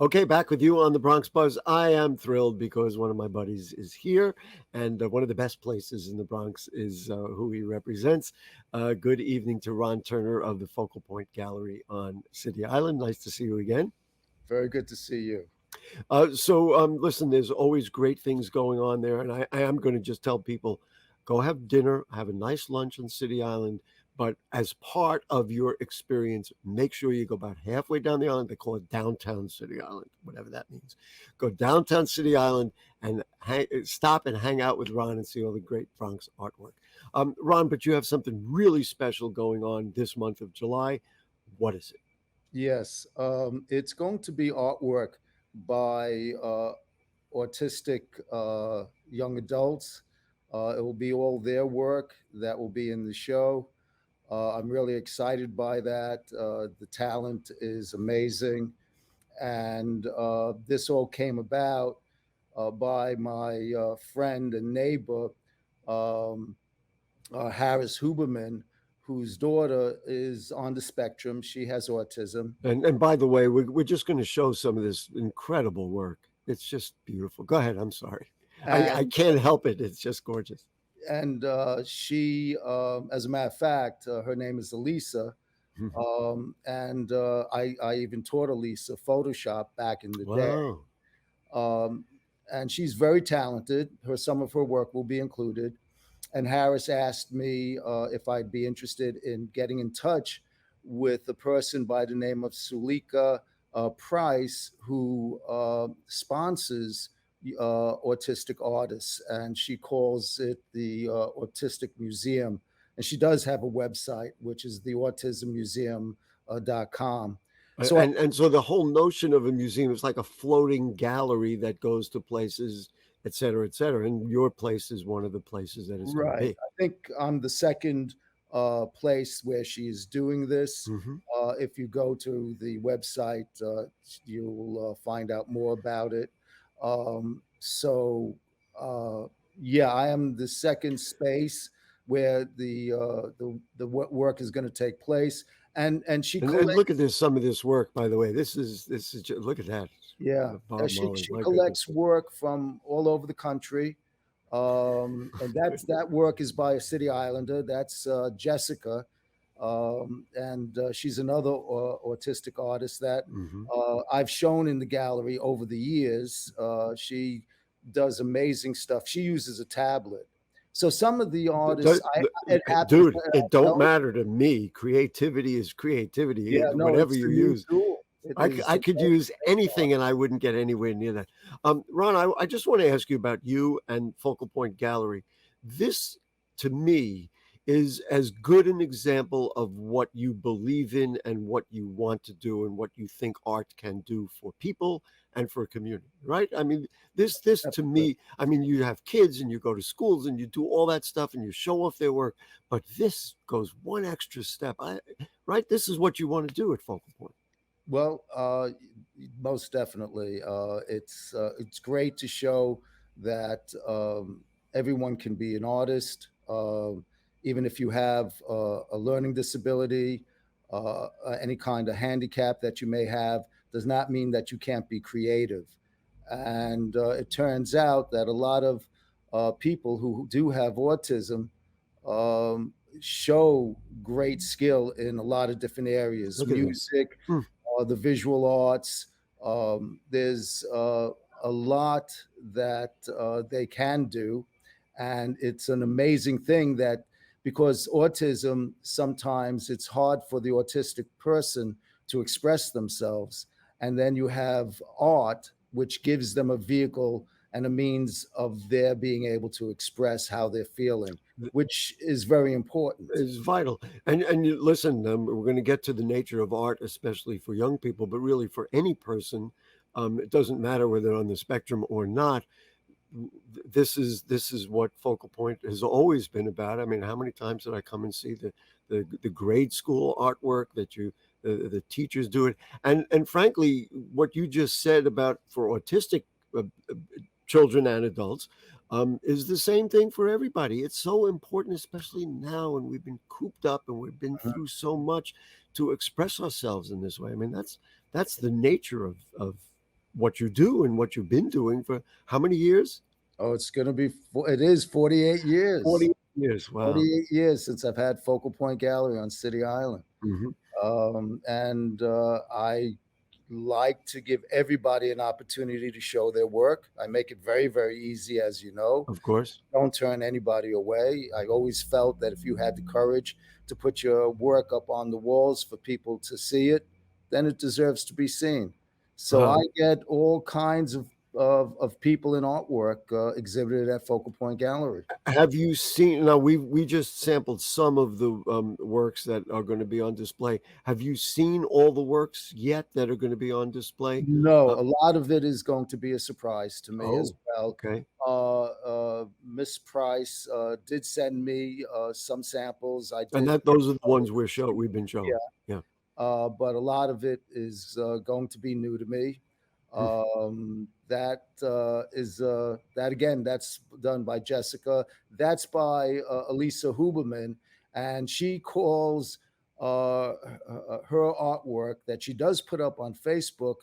Okay, back with you on the Bronx Buzz. I am thrilled because one of my buddies is here, and one of the best places in the Bronx is who he represents. Good evening to Ron Turner of the Focal Point Gallery on City Island. Nice to see you again. Very good to see you. Listen, there's always great things going on there, and I am going to just tell people go have dinner, have a nice lunch on City Island. But as part of your experience, make sure you go about halfway down the island. They call it downtown City Island, whatever that means. Go downtown City Island and stop and hang out with Ron and see all the great Bronx artwork. Ron, but you have something really special going on this month of July. What is it? Yes, it's going to be artwork by autistic young adults. It will be all their work that will be in the show. I'm really excited by that. The talent is amazing. And this all came about by my friend and neighbor, um, Harris Huberman, whose daughter is on the spectrum. She has autism. And by the way, we're just going to show some of this incredible work. It's just beautiful. Go ahead. I'm sorry. I And can't help it. It's just gorgeous. she, as a matter of fact, her name is Elisa. I even taught Elisa Photoshop back in the day. Wow. Um, and she's very talented. Some of her work will be included. And Harris asked me if I'd be interested in getting in touch with a person by the name of Sulika Price, who sponsors autistic artists, and she calls it the Autistic Museum. And she does have a website, which is the autismmuseum.com. So, And so the whole notion of a museum is like a floating gallery that goes to places, et cetera, et cetera. And your place is one of the places that it's going to right, be. I think I'm the second place where she's doing this. Hmm. If you go to the website, you'll find out more about it. Um, so, uh, yeah, I am the second space where the work is going to take place, and she And look at collects. this, some of this work, by the way. Look at that. Yeah, Bob she Marley. she My goodness. collects work from all over the country, and that work is by a city islander. That's Jessica, and she's another autistic artist that Hmm. I've shown in the gallery over the years. She does amazing stuff. She uses a tablet. So some of the artists, it happens Dude, that it I don't don't. matter to me. Creativity is creativity. Yeah, no, Whatever it's you the new use, tool. It is. I could use anything and I wouldn't get anywhere near that. Ron, I just want to ask you about you and Focal Point Gallery. This, to me, is as good an example of what you believe in and what you want to do and what you think art can do for people and for a community, right? I mean, this to Definitely. me, I mean, you have kids and you go to schools and you do all that stuff and you show off their work, but this goes one extra step. Right? This is what you want to do at Focal Point. Well, most definitely. It's great to show that everyone can be an artist, even if you have a learning disability, any kind of handicap that you may have, does not mean that you can't be creative. And it turns out that a lot of people who do have autism um, show great skill in a lot of different areas: Look at this. music, Hmm. the visual arts. There's a lot that they can do. And it's an amazing thing that because autism, sometimes it's hard for the autistic person to express themselves. And then you have art, which gives them a vehicle and a means of their being able to express how they're feeling, which is very important. Is vital. And you, listen, we're going to get to the nature of art, especially for young people, but really for any person. It doesn't matter whether they're on the spectrum or not. This is what Focal Point has always been about. I mean, how many times did I come and see the grade school artwork that the teachers do it, and frankly, what you just said about for autistic uh, uh, children and adults is the same thing for everybody. It's so important, especially now, and we've been cooped up and we've been through so much to express ourselves in this way. I mean, that's the nature of what you do and what you've been doing for how many years? Oh, it is 48 years. 40 years. Wow. 48 years since I've had Focal Point Gallery on City Island. Hmm. And I like to give everybody an opportunity to show their work. I make it very, very easy, as you know. Of course. Don't turn anybody away. I always felt that if you had the courage to put your work up on the walls for people to see it, then it deserves to be seen. So I Wow. get all kinds of people in artwork exhibited at Focal Point Gallery. Have you seen now we just sampled some of the works that are going to be on display. Have you seen all the works yet that are going to be on display? No, Uh, a lot of it is going to be a surprise to me as oh, well. okay. Miss Price did send me some samples. I And did, those are the ones we've been showing. yeah, Yeah. but a lot of it is going to be new to me. Hmm. That again, that's done by Jessica. That's by Elisa Huberman, and she calls her artwork that she does put up on Facebook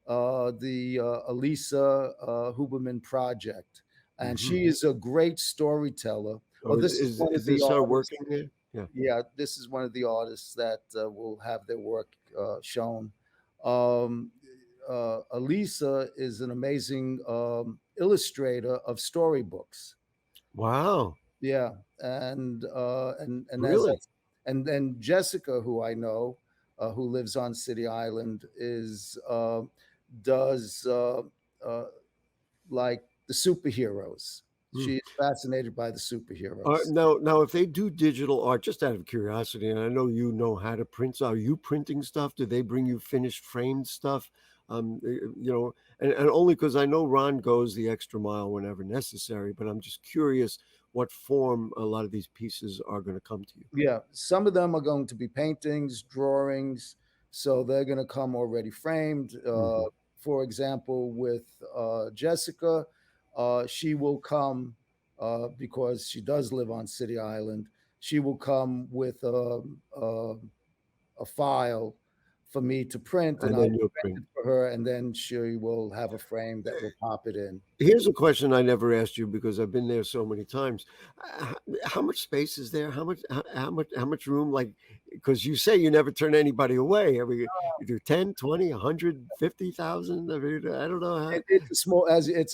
the Elisa Huberman Project, and Hmm. she is a great storyteller. Oh, Oh, this is one of is the this her artists. working there? Yeah. Yeah, this is one of the artists that will have their work shown. Um, Elisa is an amazing illustrator of storybooks. Wow. Yeah, and as I Really? and then Jessica, who I know, who lives on City Island, is does uh, like the superheroes. Hmm. She's fascinated by the superheroes. Now, if they do digital art, just out of curiosity, and I know you know how to print, so are you printing stuff? Do they bring you finished framed stuff? And only because I know Ron goes the extra mile whenever necessary, but I'm just curious what form a lot of these pieces are going to come to you. Yeah, some of them are going to be paintings, drawings, so they're going to come already framed. Hmm. For example, with Jessica, she will come because she does live on City Island. She will come with a file for me to print, and And I'll then you'll print print. it for her, and then she will have a frame that will pop it in. Here's a question I never asked you because I've been there so many times. How much space is there? How much room? Like, because you say you never turn anybody away. I mean, you do 10, 20, 150,000. I mean, I don't know how. It's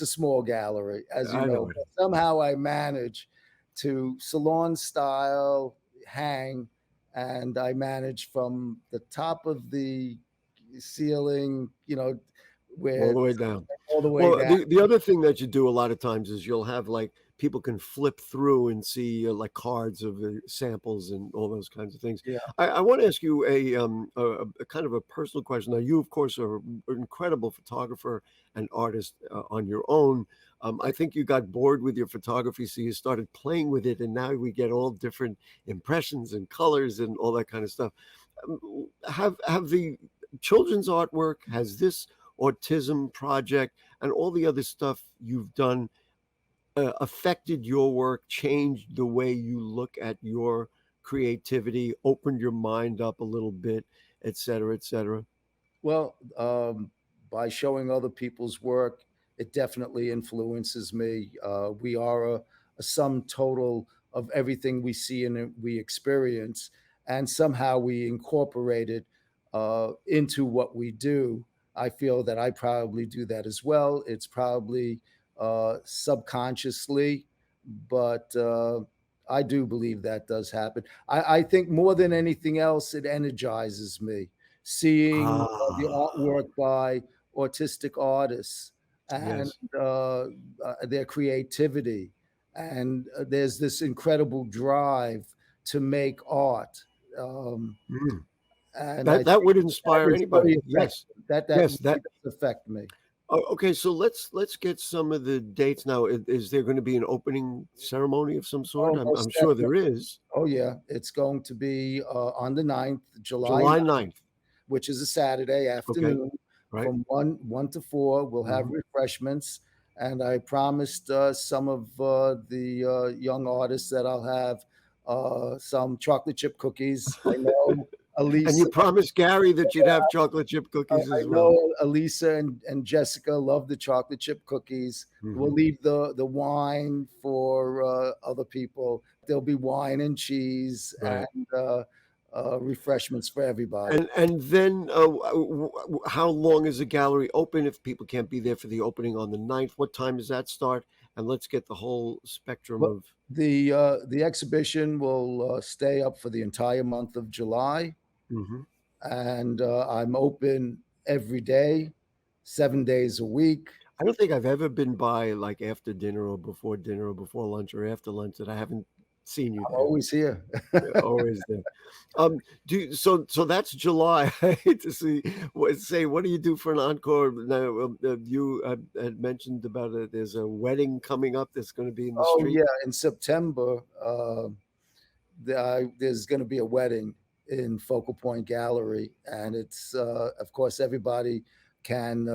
a small gallery, as you I know know. it But is. somehow I manage to salon style hang, and I manage from the top of the ceiling, All where the way down. all the way Well, down. the other thing that you do a lot of times is you'll have like people can flip through and see like cards of the samples and all those kinds of things. Yeah. I want to ask you a kind of a personal question. Now, you of course are an incredible photographer and artist on your own. I think you got bored with your photography, so you started playing with it, and now we get all different impressions and colors and all that kind of stuff. Have the children's artwork, has this autism project and all the other stuff you've done affected your work, changed the way you look at your creativity, opened your mind up a little bit, et cetera, et cetera? Well, by showing other people's work, it definitely influences me. We are a sum total of everything we see and we experience, and somehow we incorporate it into what we do. I feel that I probably do that as well. It's probably subconsciously, but I do believe that does happen. I think more than anything else, it energizes me seeing the Ah, artwork by autistic artists and yes. their creativity. And there's this incredible drive to make art. Um, Mm. and I That think would that inspire is very anybody. Yes. effective. That Yes, really that. does affect me. Okay, so let's get some of the dates now. Is there going to be an opening ceremony of some sort? Oh, I'm most sure there definitely. is. Oh, yeah. It's going to be on the 9th, July July 9th, 9th. which is a Saturday Okay, afternoon right. from 1 to 4. We'll have Mhm. refreshments. And I promised some of the young artists that I'll have some chocolate chip cookies. I know And you Elisa. promised Gary that you'd have chocolate chip cookies I as well. know Elisa and Jessica love the chocolate chip cookies. We'll Mhm. leave the wine for other people. There'll be wine and cheese Right. and refreshments for everybody. And then, how long is the gallery open if people can't be there for the opening on the 9th? What time does that start? And let's get the whole spectrum But of. the exhibition will stay up for the entire month of July, Mhm. and I'm open every day, 7 days a week. I don't think I've ever been by like after dinner or before lunch or after lunch that I haven't seen you I'm there. always here. Always there. So that's July. I hate to say what do you do for an encore? Now, you had mentioned about it. There's a wedding coming up that's going to be in the Oh street. yeah, in September, there's going to be a wedding in Focal Point Gallery, and it's of course everybody can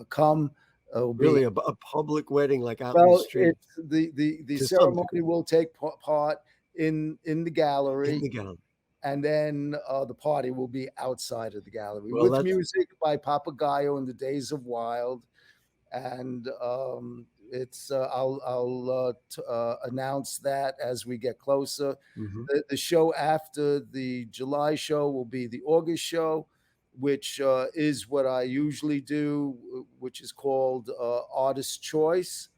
come. It'll be Really, a public wedding like out in the well, street it's the to some ceremony degree will take part in the in gallery, the gown. and then the party will be outside of the gallery Well, with that's music by Papagayo and the Days of Wild, and it's I'll announce that as we get closer. mhm. The show after the July show will be the August show, which is what I usually do, which is called Artist Choice,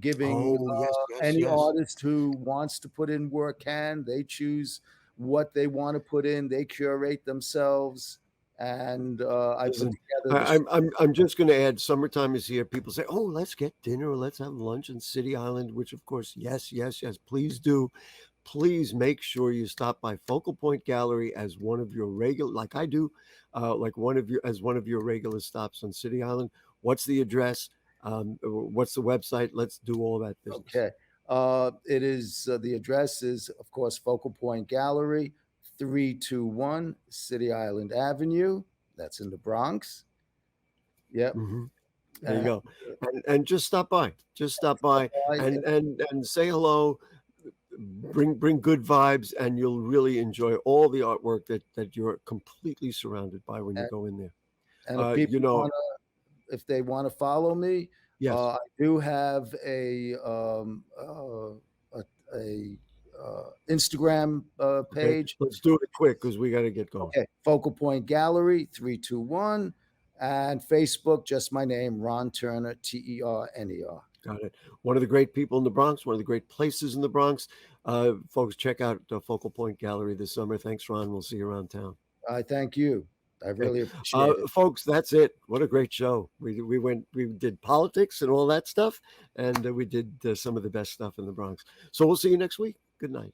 giving Oh, yes, yes, any yes. artist who wants to put in work can. They choose what they want to put in. They curate themselves, and I put Listen, together the I, show. I'm just going to add. Summertime is here. People say, "Oh, let's get dinner or let's have lunch in City Island." Which, of course, yes, yes, yes. Please do. Please make sure you stop by Focal Point Gallery as one of your regular, like I do, like one of your regular stops on City Island. What's the address? What's the website? Let's do all that business. Okay. It is the address is, of course, Focal Point Gallery, 321 City Island Avenue. That's in the Bronx. Yep. Hmm. There you And go, and just stop by. Just stop by I, and say hello. Bring good vibes, and you'll really enjoy all the artwork that you're completely surrounded by when you and, go in there. and if You people know, want to, if they want to follow me, yes. I do have a, a Instagram Okay, page. let's do it quick because we got to get going. Okay, Focal Point Gallery 321, and Facebook, just my name, Ron Turner, Terner. Got it. One of the great people in the Bronx, one of the great places in the Bronx. Folks, check out Focal Point Gallery this summer. Thanks, Ron. We'll see you around town. I thank you. I Okay, really appreciate it. folks, that's it. What a great show. We did politics and all that stuff, and we did some of the best stuff in the Bronx. So we'll see you next week. Good night.